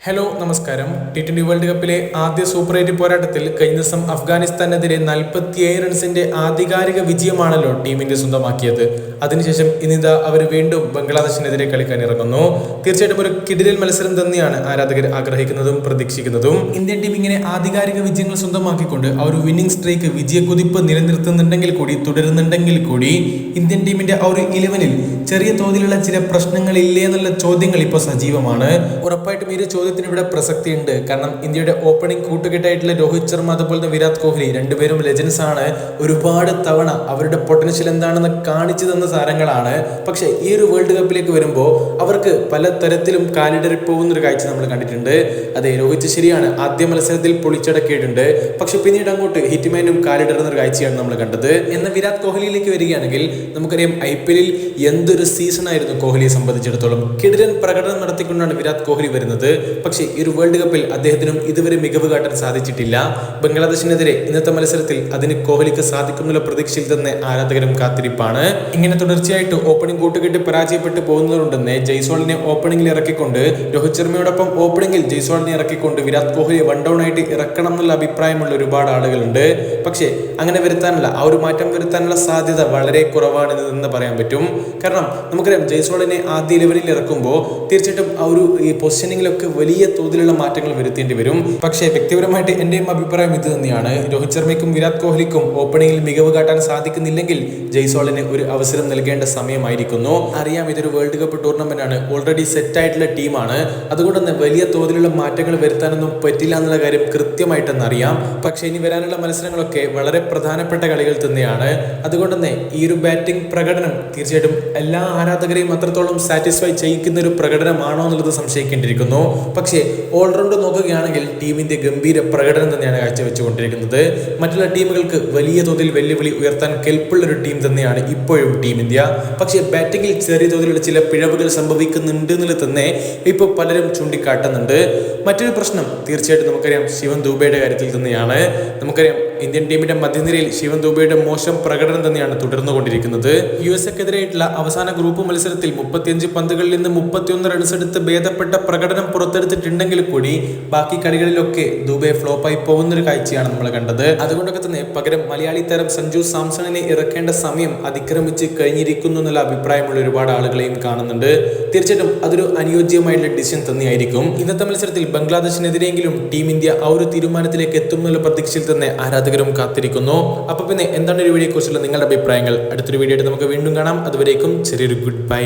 Hello നമസ്കാരം. T20 world കപ്പിലെ ആദ്യ super 8 പോരാട്ടത്തിൽ കഴിഞ്ഞ ദിവസം അഫ്ഗാനിസ്ഥാനെതിരെ 47 റൺസിന്റെ ആധികാരിക വിജയമാണല്ലോ ടീം ഇന്ത്യ സ്വന്തമാക്കിയത്. അതിനുശേഷം ഇന്നിതാ അവർ വീണ്ടും ബംഗ്ലാദേശിനെതിരെ കളിക്കാൻ ഇറങ്ങുന്നു. തീർച്ചയായിട്ടും ഒരു കിടിലൻ മത്സരം തന്നെയാണ് ആരാധകർ ആഗ്രഹിക്കുന്നതും പ്രതീക്ഷിക്കുന്നതും. ഇന്ത്യൻ ടീം ഇങ്ങനെ ആധികാരിക വിജയങ്ങൾ സ്വന്തമാക്കിക്കൊണ്ട് ആ ഒരു വിന്നിംഗ് സ്ട്രീക്ക് വിജയക്കുതിപ്പ് നിലനിർത്തുന്നുണ്ടെങ്കിൽ കൂടി തുടരുന്നുണ്ടെങ്കിൽ കൂടി ഇന്ത്യൻ ടീമിന്റെ ആ ഒരു 11-ൽ ചെറിയ തോതിലുള്ള ചില പ്രശ്നങ്ങളില്ലേ എന്നുള്ള ചോദ്യങ്ങൾ ഇപ്പോൾ സജീവമാണ്. ഉറപ്പായിട്ടും ഈ ചോദ്യത്തിന് ഇവിടെ പ്രസക്തി ഉണ്ട്. കാരണം ഇന്ത്യയുടെ ഓപ്പണിംഗ് കൂട്ടുകെട്ടായിട്ടുള്ള രോഹിത് ശർമ്മ അതുപോലെ വിരാട് കോഹ്ലി രണ്ടുപേരും ലെജൻസ് ആണ്. ഒരുപാട് തവണ അവരുടെ പൊട്ടൻഷ്യൽ എന്താണെന്ന് കാണിച്ചു തന്ന താരങ്ങളാണ്. പക്ഷെ ഈ ഒരു വേൾഡ് കപ്പിലേക്ക് വരുമ്പോൾ അവർക്ക് പല തരത്തിലും കാലിടറി പോകുന്ന ഒരു കാഴ്ച നമ്മൾ കണ്ടിട്ടുണ്ട്. അതെ, രോഹിത് ശരിയാണ്, ആദ്യ മത്സരത്തിൽ പൊളിച്ചടക്കിയിട്ടുണ്ട്. പക്ഷെ പിന്നീട് അങ്ങോട്ട് ഹിറ്റ്മാനും കാലിടറുന്ന ഒരു കാഴ്ചയാണ് നമ്മൾ കണ്ടത്. എന്നാൽ വിരാട് കോഹ്ലിയിലേക്ക് വരികയാണെങ്കിൽ നമുക്കറിയാം IPL എന്തൊരു സീസൺ ആയിരുന്നു കോഹ്ലിയെ സംബന്ധിച്ചിടത്തോളം. കിടിലൻ പ്രകടനം നടത്തിക്കൊണ്ടാണ് വിരാട് കോഹ്ലി വരുന്നത്. പക്ഷേ ഈ ഒരു വേൾഡ് കപ്പിൽ അദ്ദേഹത്തിനും ഇതുവരെ മികവ് കാട്ടാൻ സാധിച്ചിട്ടില്ല. ബംഗ്ലാദേശിനെതിരെ ഇന്നത്തെ മത്സരത്തിൽ അതിന് കോഹ്ലിക്ക് സാധിക്കുന്നുള്ള പ്രതീക്ഷയിൽ തന്നെ ആരാധകരും കാത്തിരിപ്പാണ്. ഇങ്ങനെ തുടർച്ചയായിട്ട് ഓപ്പണിംഗ് കൂട്ടുകെട്ട് പരാജയപ്പെട്ടു പോകുന്നതുകൊണ്ടെന്ന് ജയ്സ്വാളിനെ ഓപ്പണിംഗിൽ ഇറക്കിക്കൊണ്ട് രോഹിത് ശർമ്മയോടൊപ്പം ഓപ്പണിംഗിൽ ജയ്സ്വാളിനെ ഇറക്കിക്കൊണ്ട് വിരാട് കോഹ്ലിയെ വൺ ഡൗൺ ആയിട്ട് ഇറക്കണം എന്നുള്ള അഭിപ്രായമുള്ള ഒരുപാട് ആളുകളുണ്ട്. പക്ഷേ അങ്ങനെ വരുത്താനുള്ള ആ ഒരു മാറ്റം വരുത്താനുള്ള സാധ്യത വളരെ കുറവാണ് എന്ന് പറയാൻ പറ്റും. കാരണം നമുക്കറിയാം ജയ്സ്വാളിനെ ആദ്യ 11-ൽ ഇറക്കുമ്പോൾ തീർച്ചയായിട്ടും ആ ഒരു ഈ പൊസിഷനിങ്ങിലൊക്കെ വലിയ തോതിലുള്ള മാറ്റങ്ങൾ വരുത്തേണ്ടി വരും. പക്ഷേ വ്യക്തിപരമായിട്ട് എന്റെയും അഭിപ്രായം ഇത് തന്നെയാണ്. രോഹിത് ശർമ്മയ്ക്കും വിരാട് കോഹ്ലിക്കും ഓപ്പണിംഗിൽ മികവ് കാട്ടാൻ സാധിക്കുന്നില്ലെങ്കിൽ ജയ്സ്വാളിന് ഒരു അവസരം നൽകേണ്ട സമയമായിരിക്കുന്നു. അറിയാം, ഇതൊരു വേൾഡ് കപ്പ് ടൂർണമെന്റ് ആണ്, ഓൾറെഡി സെറ്റ് ആയിട്ടുള്ള ടീമാണ്. അതുകൊണ്ട് തന്നെ വലിയ തോതിലുള്ള മാറ്റങ്ങൾ വരുത്താനൊന്നും പറ്റില്ല എന്നുള്ള കാര്യം കൃത്യമായിട്ടെന്ന് അറിയാം. പക്ഷെ ഇനി വരാനുള്ള മത്സരങ്ങളൊക്കെ വളരെ പ്രധാനപ്പെട്ട കളികൾ തന്നെയാണ്. അതുകൊണ്ട് തന്നെ ഈ ഒരു ബാറ്റിംഗ് പ്രകടനം തീർച്ചയായിട്ടും എല്ലാ ആരാധകരെയും അത്രത്തോളം സാറ്റിസ്ഫൈ ചെയ്യിക്കുന്ന ഒരു പ്രകടനമാണോ എന്നുള്ളത് സംശയിക്കേണ്ടിയിരിക്കുന്നു. പക്ഷേ ഓൾറൗണ്ട് നോക്കുകയാണെങ്കിൽ ടീം ഇന്ത്യ ഗംഭീര പ്രകടനം തന്നെയാണ് കാഴ്ചവെച്ചുകൊണ്ടിരിക്കുന്നത്. മറ്റുള്ള ടീമുകൾക്ക് വലിയ തോതിൽ വെല്ലുവിളി ഉയർത്താൻ കെൽപ്പുള്ള ഒരു ടീം തന്നെയാണ് ഇപ്പോഴും ടീം ഇന്ത്യ. പക്ഷേ ബാറ്റിംഗിൽ ചെറിയ തോതിലുള്ള ചില പിഴവുകൾ സംഭവിക്കുന്നുണ്ട് എന്നുള്ളത് തന്നെ ഇപ്പോൾ പലരും ചൂണ്ടിക്കാട്ടുന്നുണ്ട്. മറ്റൊരു പ്രശ്നം തീർച്ചയായിട്ടും നമുക്കറിയാം ശിവൻ ദൂബെയുടെ കാര്യത്തിൽ തന്നെയാണ്. നമുക്കറിയാം ഇന്ത്യൻ ടീമിന്റെ മധ്യനിരയിൽ ശിവൻ ദൂബെയുടെ മോശം പ്രകടനം തന്നെയാണ് തുടർന്നുകൊണ്ടിരിക്കുന്നത്. USA-ക്കെതിരെയായിട്ടുള്ള അവസാന ഗ്രൂപ്പ് മത്സരത്തിൽ 35 പന്തുകളിൽ നിന്ന് 31 റൺസ് എടുത്ത് ഭേദപ്പെട്ട പ്രകടനം പുറത്തെടുത്തിട്ടുണ്ടെങ്കിൽ കൂടി ബാക്കി കളികളിലൊക്കെ ദൂബെ ഫ്ലോപ്പായി പോകുന്നൊരു കാഴ്ചയാണ് നമ്മൾ കണ്ടത്. അതുകൊണ്ടൊക്കെ തന്നെ പകരം മലയാളി താരം സഞ്ജു സാംസണിനെ ഇറക്കേണ്ട സമയം അതിക്രമിച്ച് കഴിഞ്ഞിരിക്കുന്നു എന്നുള്ള അഭിപ്രായമുള്ള ഒരുപാട് ആളുകളെയും കാണുന്നുണ്ട്. തീർച്ചയായിട്ടും അതൊരു അനുയോജ്യമായിട്ടുള്ള ഡിസിഷൻ തന്നെയായിരിക്കും. ഇന്നത്തെ മത്സരത്തിൽ ബംഗ്ലാദേശിനെതിരെയെങ്കിലും ടീം ഇന്ത്യ ആ ഒരു തീരുമാനത്തിലേക്ക് എത്തും എന്നുള്ള പ്രതീക്ഷയിൽ തന്നെ ആരാധകരും കാത്തിരിക്കുന്നു. അപ്പൊ പിന്നെ എന്താണ് ഒരു വീഡിയോയെ കുറിച്ചുള്ള നിങ്ങളുടെ അഭിപ്രായങ്ങൾ? അടുത്തൊരു വീഡിയോ ആയിട്ട് നമുക്ക് വീണ്ടും കാണാം. അതുവരേക്കും ചെറിയൊരു ഗുഡ് ബൈ.